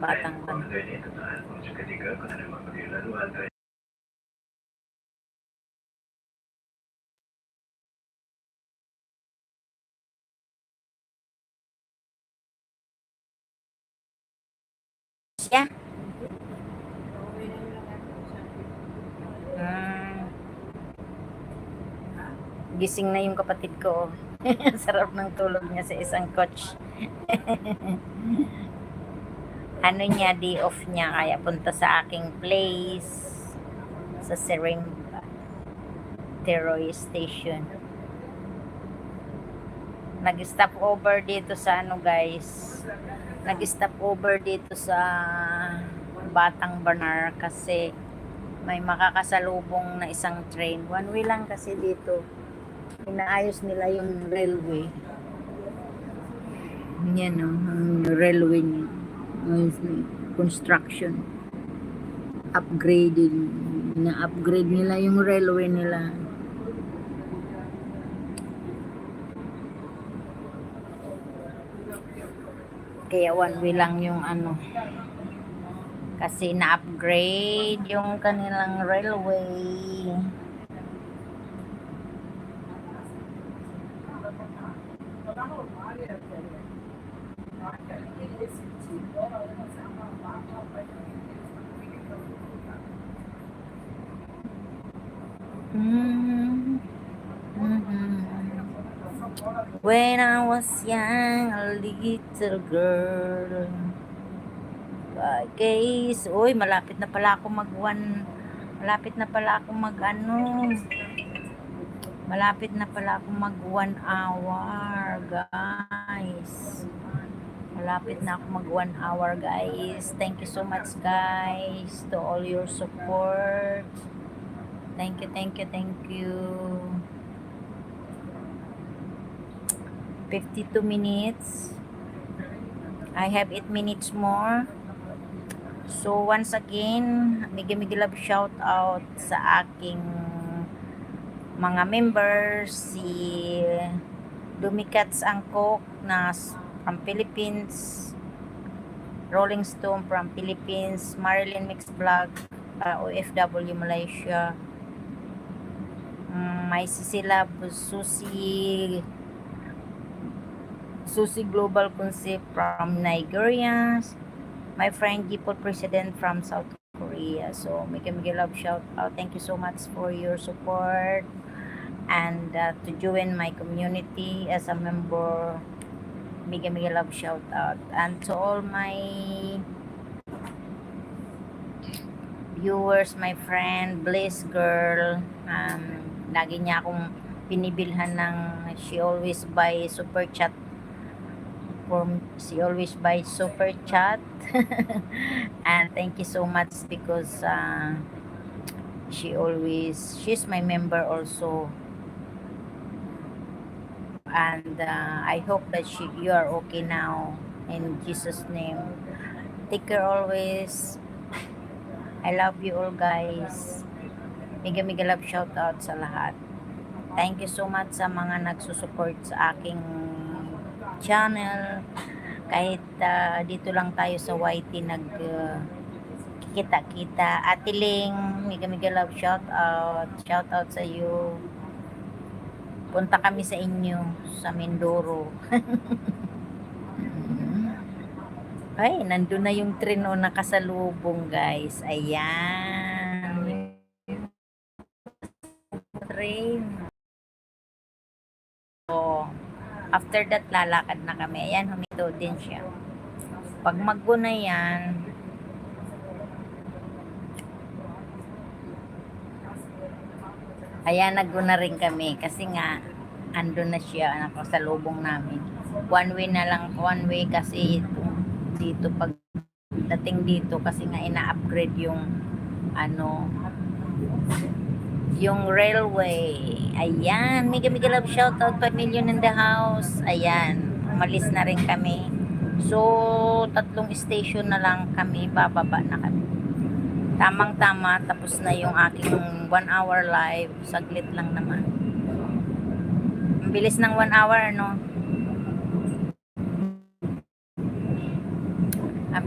batang ka. Siya? Gising na yung kapatid ko. Sarap ng tulog niya sa isang coach. Ano niya, day off niya, kaya punta sa aking place sa Serimba Teroy Station. Nag-stop over dito sa ano guys, nag-stop over dito sa Batang Banar kasi may makakasalubong na isang train. One way lang kasi dito. Inaayos nila yung railway. Yan o, ang railway niya. Construction. Upgrading. Na-upgrade nila yung railway nila. Kaya one way lang yung ano. Kasi na-upgrade yung kanilang railway. When I was young, a little girl. Guys, uy, malapit na pala ako malapit na pala ako malapit na pala ako mag 1 hour, guys. Malapit na ako mag 1 hour, guys. Thank you so much, guys, to all your support. Thank you, thank you, thank you. 52 minutes. I have 8 minutes more. So once again, migi love shout out sa aking mga members, si Dumikats Angkok na from Philippines, Rolling Stone from Philippines, Marilyn Mix Vlog, OFW Malaysia, may Sisila Susi Global Concept from Nigeria, my friend Gipol President from South Korea. So migi love shout out. Thank you so much for your support and to join my community as a member. Migi love shout out. And to all my viewers, my friend Bliss Girl, lagi niya akong pinibilhan ng she always buy super chat and thank you so much because she's my member also, and I hope that you are okay now in Jesus name. Take care always. I love you all, guys. Mega love shout out sa lahat. Thank you so much sa mga nagsusupport sa aking channel. Kahit dito lang tayo sa YT kita-kita. Ate Ling, mega love shout out sa iyo. Punta kami sa inyo sa Mindoro. Ay, nandun na yung train o nakasalubong, guys. Ayan. Train. So, after that, lalakad na kami. Ayan, humito din siya. Pag maggo na yan, ayan, naggo na rin kami. Kasi nga, andun na siya, nakasalubong namin. One way kasi dito pag dating dito kasi nga ina-upgrade yung yung railway. Ayan, mega love shout out 5 million in the house. Ayan, umalis na rin kami. So 3 station na lang kami, bababa na kami. Tamang-tama, tapos na yung aking 1 hour live. Saglit lang naman. Ang bilis ng 1 hour, no?